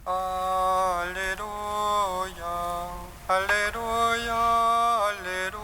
Alléluia, Alléluia, Alléluia.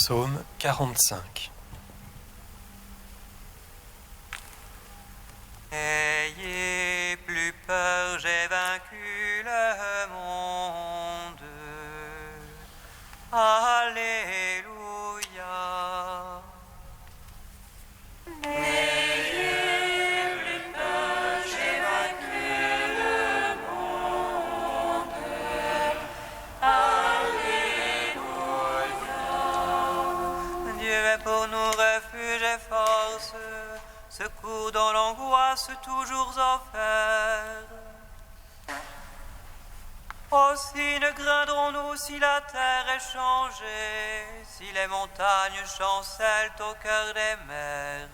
Psaume 45. Ayez plus peur, j'ai vaincu le monde. Alléluia. N'ayez Dieu est pour nous refuge et force, secours dans l'angoisse toujours offert. Aussi ne craindrons-nous si la terre est changée, si les montagnes chancellent au cœur des mers.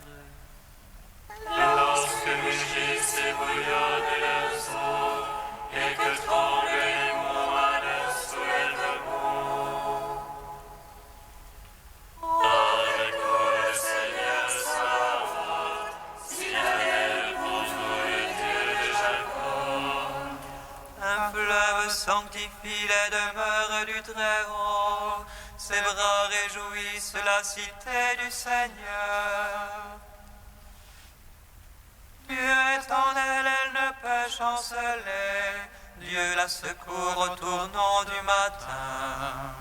Lorsque mugissent et bouillonnent leurs eaux, et que tremblent les monts à leur soulèvement. Parle-nous le Seigneur Sabaoth, s'Israël pour nous le Dieu de Jacob. Un fleuve sanctifie les demeures du Très-Haut, ses bras réjouissent la cité du Seigneur. Dieu est en elle, elle ne peut chanceler. Dieu la secourt au tournant du matin.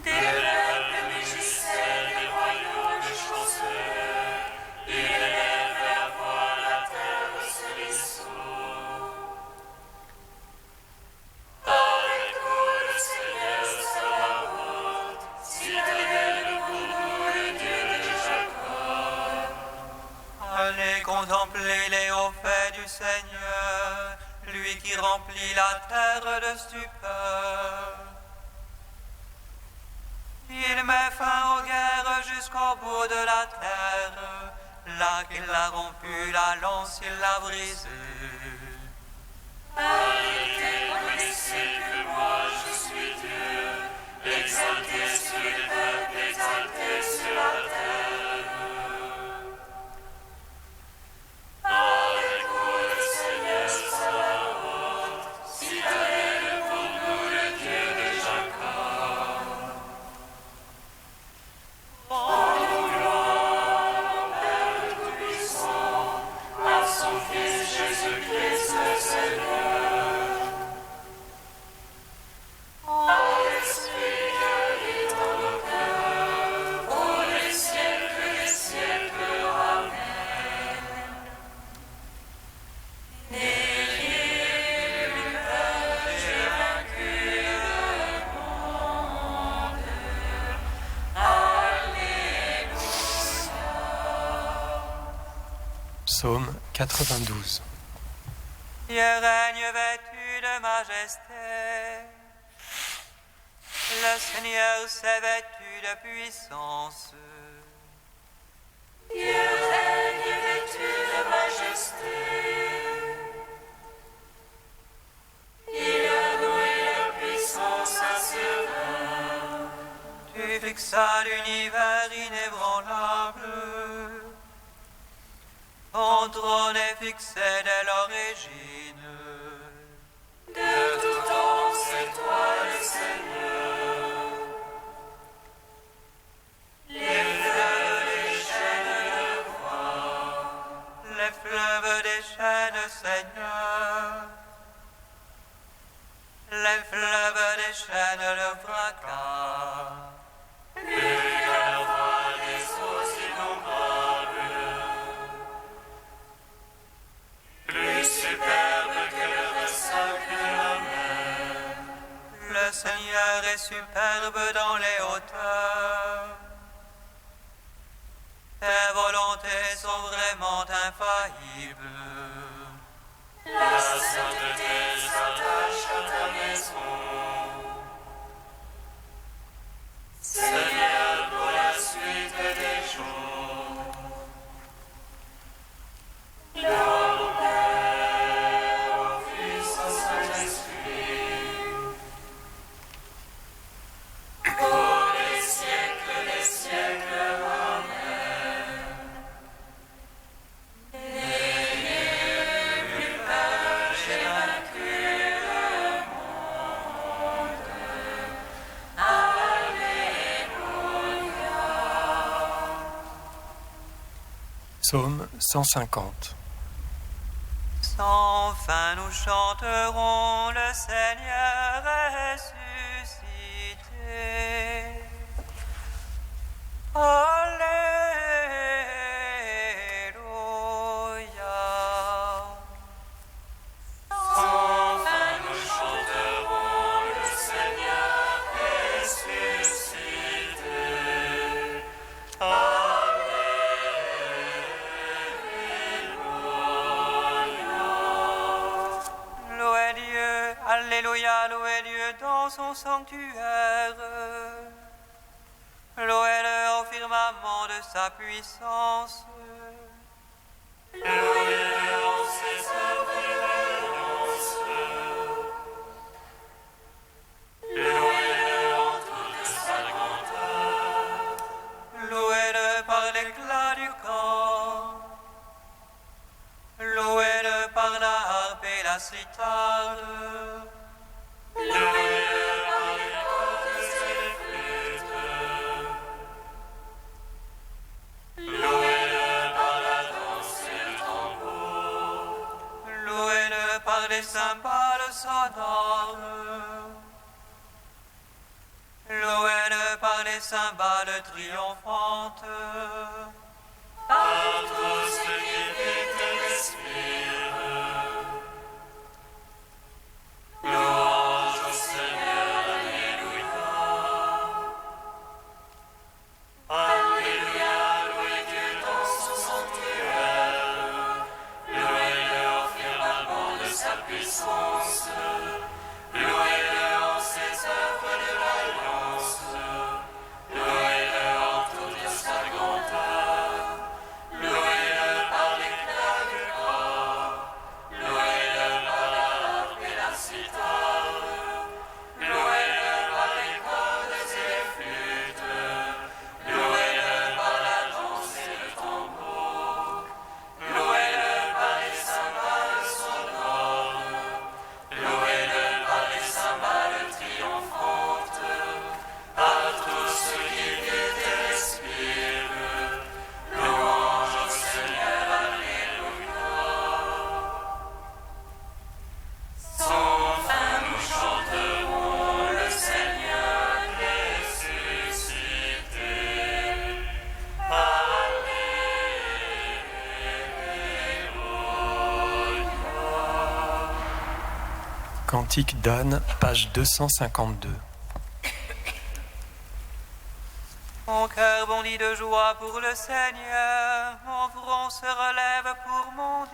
Des peuples mugissaient, des royaumes chancelaient, il élève la voix, la terre se dissout. Parle-nous le Seigneur Sabaoth, citadelle pour nous le Dieu de Jacob. Allez contempler les hauts faits du Seigneur, lui qui remplit la terre de stupeur. Il met fin aux guerres jusqu'au bout de la terre, là qu'il a rompu la lance, il l'a brisée. Arrêtez, connaissez que moi je suis Dieu, exaltez sur les peuples, exaltez sur la terre. Parle-nous le Seigneur Sabaoth, citadelle pour nous le Dieu de Jacob. Rendons gloire au Père Tout-Puissant, à son Fils Jésus-Christ le Seigneur. L'Esprit qui habite en nos cœurs, pour les siècles des siècles. Amen. N'ayez plus peur, j'ai vaincu le monde. Alléluia. Psaume 92. Dieu règne vêtu de majesté. Le Seigneur s'est vêtu de puissance. Dieu règne vêtu de majesté. Il a noué la puissance à ses reins. Tu fixas l'univers inébranlable. Ton trône est fixé dès l'origine. De tout temps, c'est toi le Seigneur. Les fleuves déchaînent leur voix. Les fleuves déchaînent, Seigneur. Les fleuves déchaînent le fracas. Plus qu'à la voix des eaux innombrables. Plus superbe que le ressac de la mer. Le Seigneur est superbe dans les hauteurs. Tes volontés sont vraiment infaillibles. La sainteté s'attache à ta maison. Seigneur, pour la suite des jours. Gloire au Père, au Fils, au Saint-Esprit. Pour les siècles des siècles. Amen. N'ayez plus peur, j'ai vaincu le monde. Alléluia. Psaume 150. Sans fin nous chanterons, le Seigneur est ressuscité. Alléluia. Sans fin nous chanterons, le Seigneur est ressuscité. dans son sanctuaire. Louez-le au firmament de sa puissance. Louez-le en ses œuvres d'alliance. Louez-le en toute sa grandeur. Louez-le par l'éclat du camp. Louez-le par la harpe et la cithare. Louez-le par les cordes et les flûtes. Louez-le par la danse et le tambour. Louez-le par les cymbales sonores. Louez-le par les cymbales triomphantes. Par tout ce qui vit et respire. Louange au Seigneur, Alléluia. Alléluia, louez Dieu dans son sanctuaire. Louez-le au firmament de sa puissance. Louez-le en ses œuvres de l'alliance. Louez-le en toute sa grandeur. Louez-le par l'éclat du corps. Louez-le par la harpe et la cithare. Louez-le par les cordes et les flûtes. Louez-le par la danse et le tambour. Louez-le par les cymbales sonores. Louez-le par les cymbales triomphantes. Par tout ce qui vit et respire. Louange au Seigneur, Alléluia. Enfin nous chanterons le Seigneur ressuscité. Alléluia. Cantique d'Anne, page 252. Mon cœur bondit de joie pour le Seigneur, mon front se relève pour mon Dieu.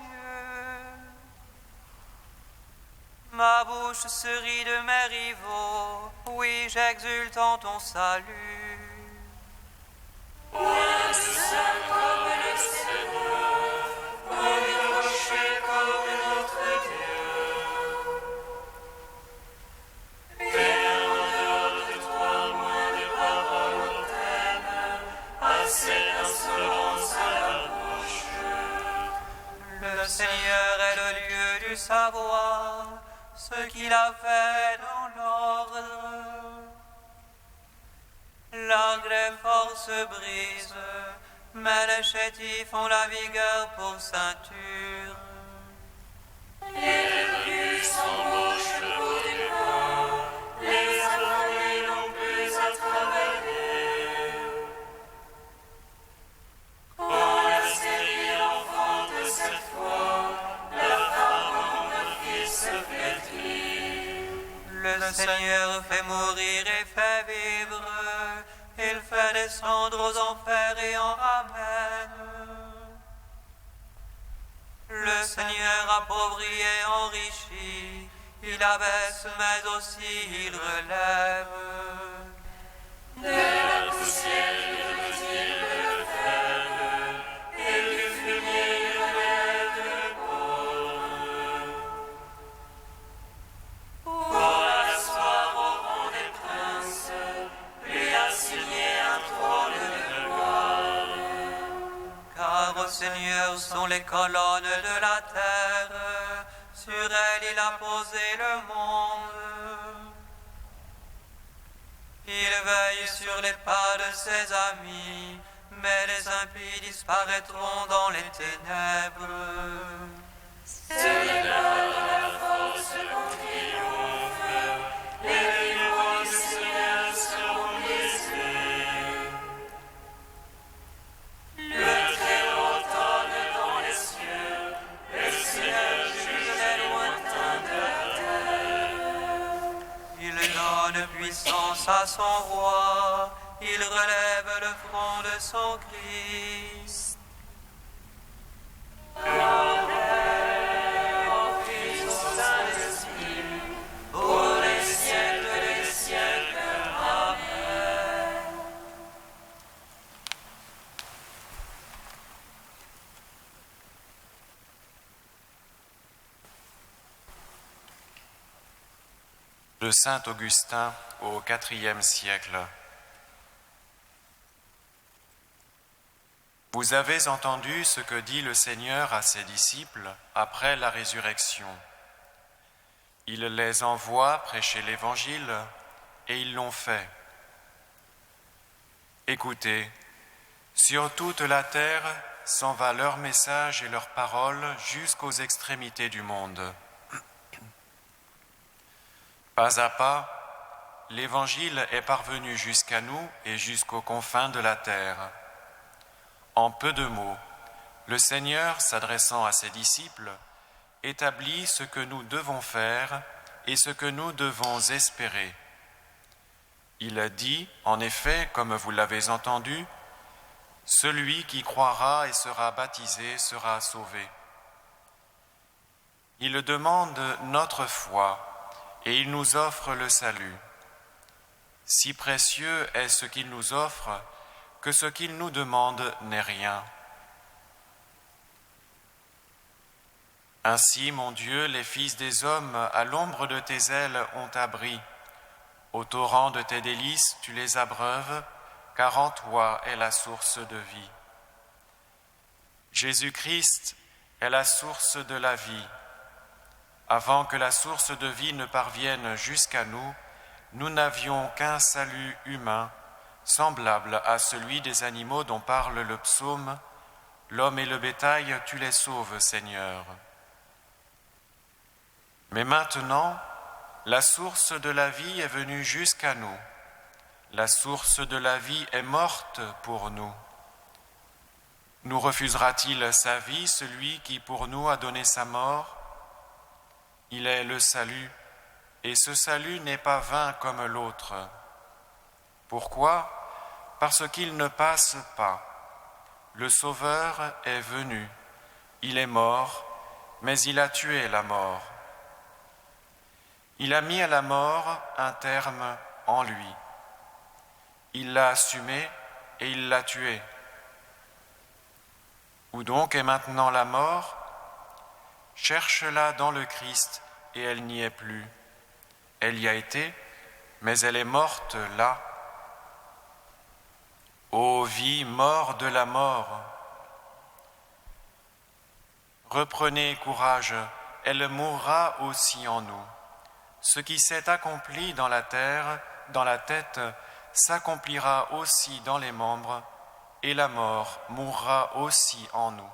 Ma bouche se rit de mes rivaux, oui, j'exulte en ton salut. Point saint comme le Seigneur, point rocher comme notre Dieu. Quel en dehors de toi moins de paroles hautaines, assez d'insolence à la bouche. Le Seigneur est le lieu du savoir, ce qu'il a fait dans l'ordre. L'arc des forces brise, mais les chétifs ont la vigueur pour ceinture. Les rebuts s'embauchent pour du pain, les affamés n'ont plus à travailler. Oh, la stérile enfante cette fois, la femme dont le fils se flétrit. Le Seigneur fait mourir et fait vivre, il fait descendre aux enfers et en ramène. Le Seigneur appauvrit et enrichit, il abaisse mais aussi il relève. De la poussière il retire le fer, et du fumier il relève le pauvre. Pour l'asseoir au rang des princes, lui a signé un trône de gloire. Car au Seigneur sont les colonnes de la terre, sur elles il a posé le monde. Il veille sur les pas de ses amis, mais les impies disparaîtront dans les ténèbres. C'est là la force qu'on triomphe, les rivaux du Seigneur seront brisés. Le Très-Haut tonne dans les cieux, le Seigneur juge les lointains de la terre. Il donne puissance à son roi, il relève le front de son Christ. Au Fils, au Saint-Esprit, pour les siècles des de saint Augustin au IVe siècle. Vous avez entendu ce que dit le Seigneur à ses disciples après la résurrection. Il les envoie prêcher l'Évangile et ils l'ont fait. Écoutez, sur toute la terre s'en va leur message et leur parole jusqu'aux extrémités du monde. Pas à pas, l'Évangile est parvenu jusqu'à nous et jusqu'aux confins de la terre. En peu de mots, le Seigneur, s'adressant à ses disciples, établit ce que nous devons faire et ce que nous devons espérer. Il a dit, en effet, comme vous l'avez entendu, « Celui qui croira et sera baptisé sera sauvé ». Il demande notre foi et il nous offre le salut. Si précieux est ce qu'il nous offre que ce qu'il nous demande n'est rien. Ainsi, mon Dieu, les fils des hommes, à l'ombre de tes ailes, ont abri. Au torrent de tes délices, tu les abreuves, car en toi est la source de vie. Jésus-Christ est la source de la vie. Avant que la source de vie ne parvienne jusqu'à nous, nous n'avions qu'un salut humain, semblable à celui des animaux dont parle le psaume « L'homme et le bétail, tu les sauves, Seigneur ». Mais maintenant, la source de la vie est venue jusqu'à nous. La source de la vie est morte pour nous. Nous refusera-t-il sa vie, celui qui pour nous a donné sa mort ? Il est le salut, et ce salut n'est pas vain comme l'autre. Pourquoi ? Parce qu'il ne passe pas. Le Sauveur est venu. Il est mort, mais il a tué la mort. Il a mis à la mort un terme en lui. Il l'a assumé et il l'a tué. Où donc est maintenant la mort ? Cherche-la dans le Christ et elle n'y est plus. Elle y a été, mais elle est morte là. Ô vie, mort de la mort, reprenez courage, elle mourra aussi en nous. Ce qui s'est accompli dans la terre, dans la tête, s'accomplira aussi dans les membres, et la mort mourra aussi en nous.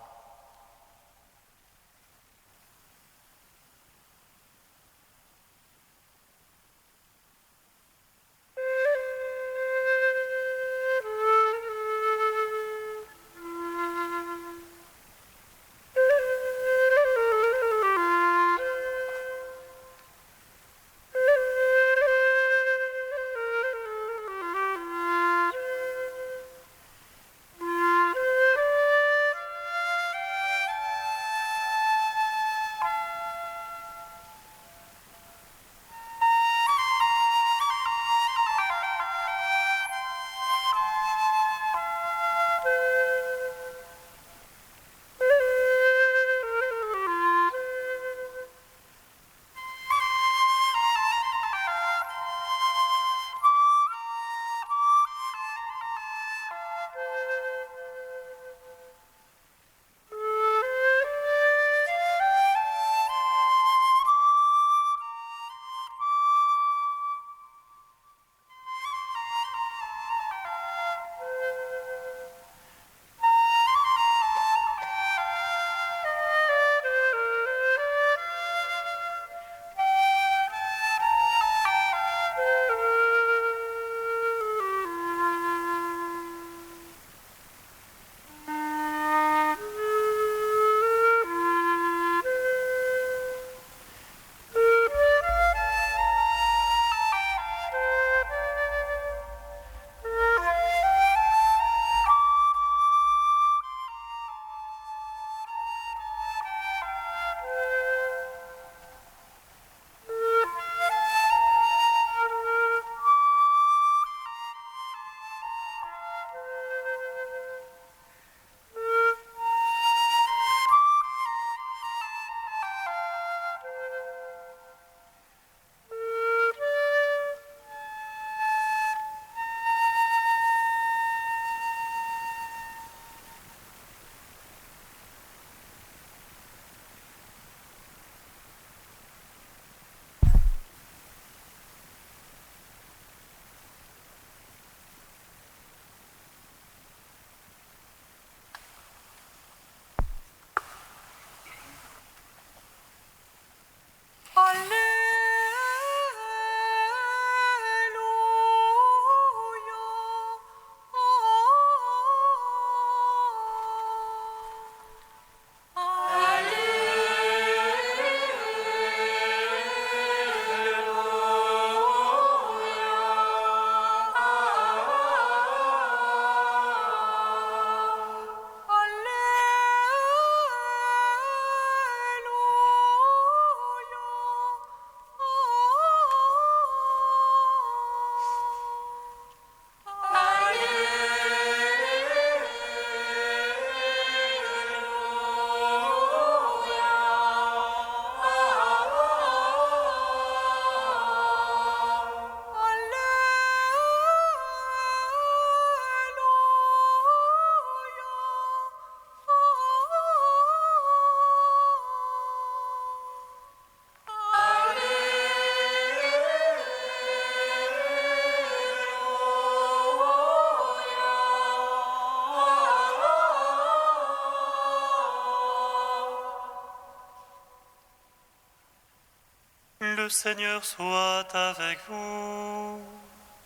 le Seigneur soit avec vous.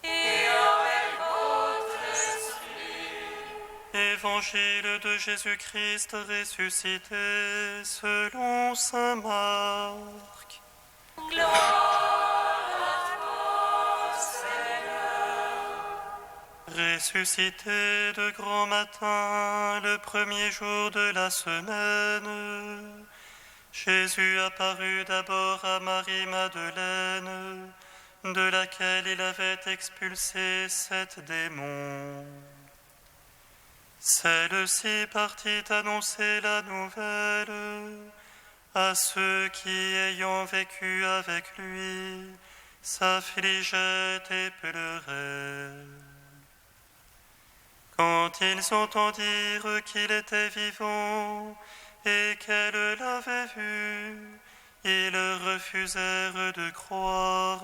Et avec votre esprit. Évangile de Jésus-Christ ressuscité selon saint Marc. Gloire à toi, Seigneur. Ressuscité de grand matin, le premier jour de la semaine, Jésus apparut d'abord à Marie-Madeleine, de laquelle il avait expulsé 7 démons. Celle-ci partit annoncer la nouvelle à ceux qui, ayant vécu avec lui, s'affligeaient et pleuraient. Quand ils entendirent qu'il était vivant et qu'elle l'avait vu, ils refusèrent de croire.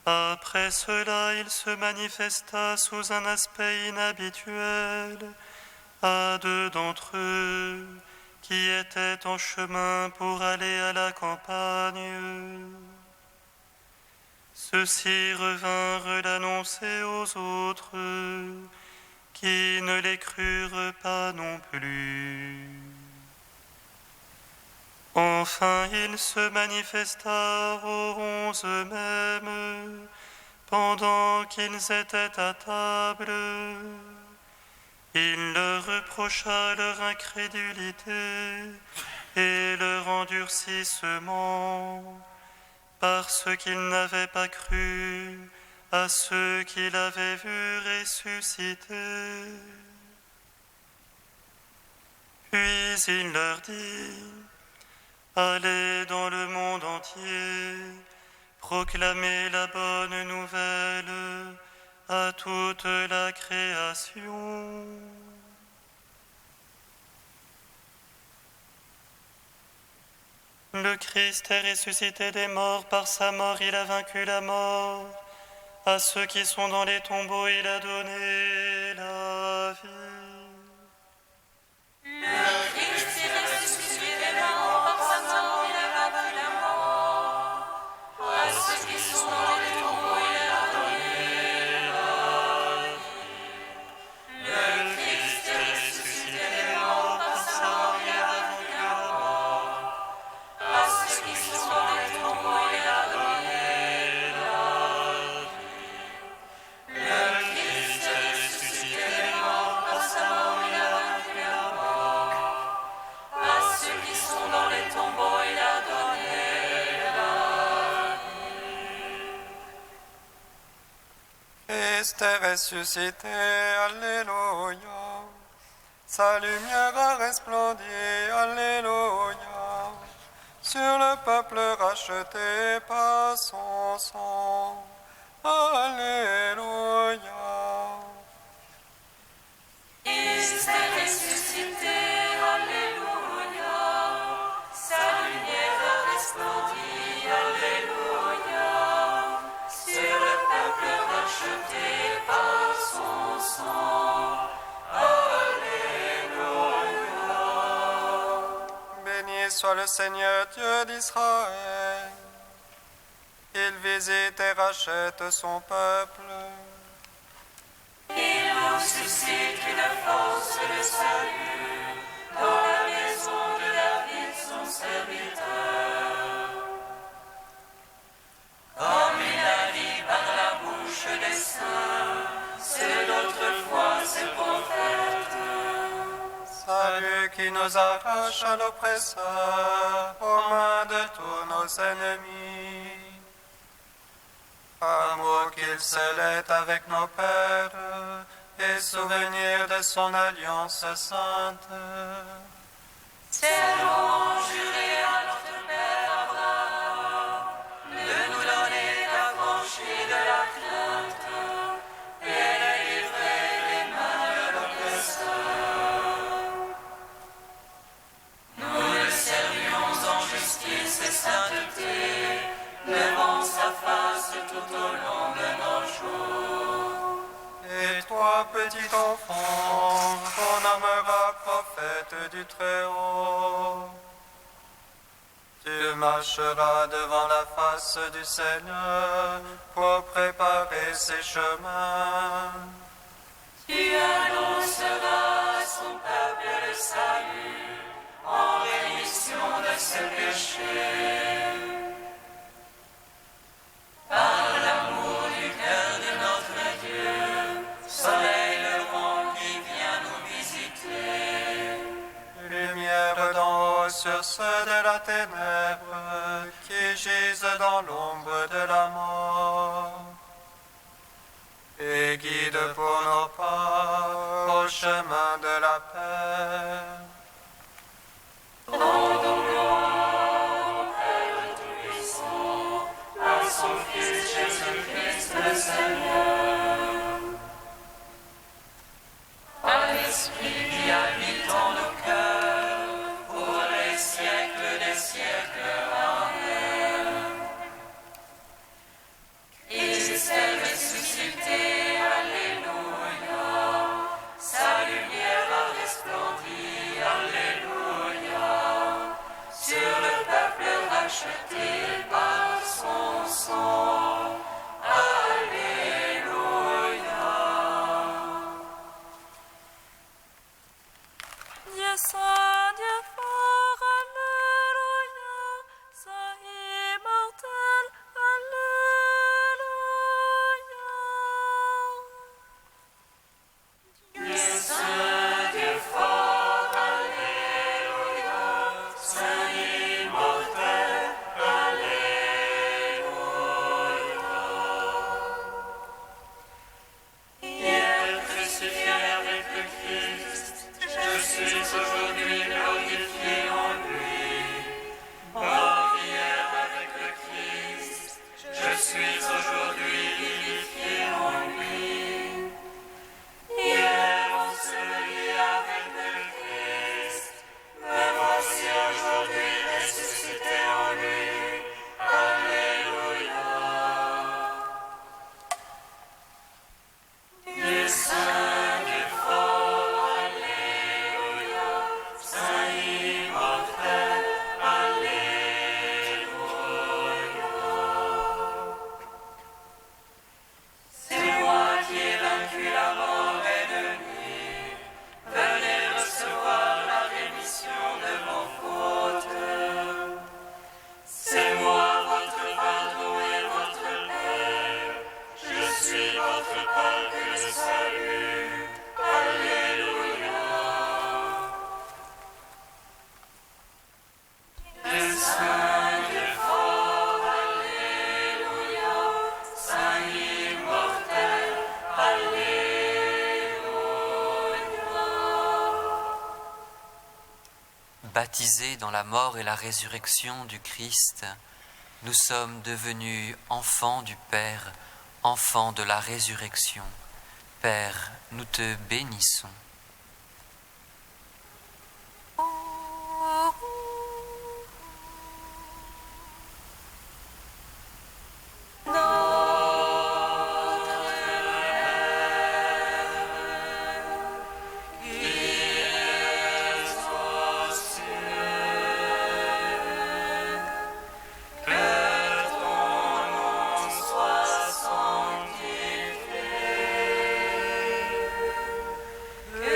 Après cela, il se manifesta sous un aspect inhabituel à 2 d'entre eux qui étaient en chemin pour aller à la campagne. Ceux-ci revinrent l'annoncer aux autres, qui ne les crurent pas non plus. Enfin, il se manifesta aux 11 eux-mêmes, pendant qu'ils étaient à table. Il leur reprocha leur incrédulité et leur endurcissement, parce qu'ils n'avaient pas cru à ceux qu'il avait vus ressusciter. Puis il leur dit: allez dans le monde entier, proclamez la bonne nouvelle à toute la création. Le Christ est ressuscité des morts, par sa mort il a vaincu la mort. À ceux qui sont dans les tombeaux, il a donné la vie. Le Christ est ressuscité des morts, par sa mort il a vaincu la mort. À ceux qui sont dans les tombeaux, il a donné la vie. Le Christ est ressuscité des morts, par sa mort il a vaincu la mort. À ceux qui sont dans les tombeaux, il a donné la vie. Le Christ est ressuscité des morts, par sa mort il a vaincu la mort. À ceux qui sont dans les tombeaux, il a donné la vie. Christ est ressuscité, Alléluia. Sa lumière a resplendi, Alléluia. Sur le peuple racheté par son sang, Alléluia. Christ est ressuscité, Alléluia. Sa lumière a resplendi, Alléluia. Sur le peuple racheté par son sang, Alléluia. Béni soit le Seigneur Dieu d'Israël. Il visite et rachète son peuple. Il nous suscite une force de salut dans la maison de David, son serviteur. Comme il a dit par la bouche des saints, ceux d'autrefois ses prophètes. Salut qui nous arrache à l'oppresseur, aux mains de tous nos ennemis. Amour qu'il scellait avec nos pères, et souvenir de son alliance sainte. C'est l'on juré à notre père Abraham de nous donner l'affranchie de la crainte et de livrer les mains de l'oppresseur. Nous le servions en justice et sainteté, devant sa face tout au long de nos jours. Et toi, petit enfant, qu'on nommera prophète du Très-Haut. Tu marcheras devant la face du Seigneur pour préparer ses chemins. Tu annonceras à son peuple le salut en rémission de ses péchés. Par l'amour du cœur de notre Dieu, soleil levant qui vient nous visiter. Lumière d'en haut sur ceux de la ténèbre qui gisent dans l'ombre de la mort. Et guide pour nos pas au chemin de la paix. Rendons gloire au Père Tout-Puissant, à son Fils Jésus-Christ le Seigneur. À l'Esprit qui habite en nos cœurs, pour les siècles des siècles. Amen. Christ est ressuscité, Alléluia. Sa lumière a resplendi, Alléluia. Sur le peuple racheté par son sang, Alléluia. Dieu saint, Dieu fort, Alléluia. Saint immortel, Alléluia. Dieu saint, Dieu fort, Alléluia. Saint immortel, Alléluia. Hier crucifié avec le Christ, je suis aujourd'hui glorifié en lui. Mort hier avec le Christ, je suis aujourd'hui vivifié en lui. Hier enseveli avec le Christ, me voici aujourd'hui ressuscité en lui. Alléluia. Dieu saint, Dieu fort, Alléluia. Saint immortel, Alléluia. C'est moi qui ai vaincu la mort ennemie. Venez recevoir la rémission de vos fautes. C'est moi votre pardon et votre Père. Je suis votre peuple de salut. Alléluia. Dieu saint, Dieu fort, Alléluia. Saint immortel, Alléluia. Baptisés dans la mort et la résurrection du Christ, nous sommes devenus enfants du Père, enfants de la résurrection. Père, nous te bénissons. Que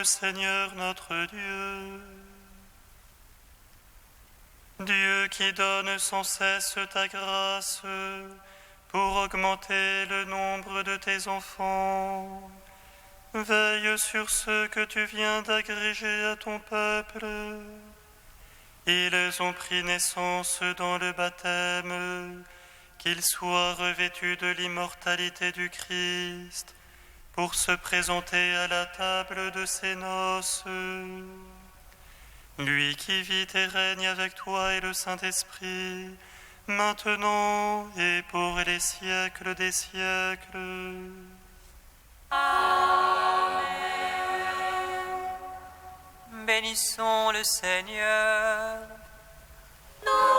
Seigneur notre Dieu. Dieu qui donne sans cesse ta grâce pour augmenter le nombre de tes enfants, veille sur ceux que tu viens d'agréger à ton peuple. Ils ont pris naissance dans le baptême, qu'ils soient revêtus de l'immortalité du Christ, pour se présenter à la table de ses noces. Lui qui vit et règne avec toi et le Saint-Esprit, maintenant et pour les siècles des siècles. Amen. Bénissons le Seigneur. Nous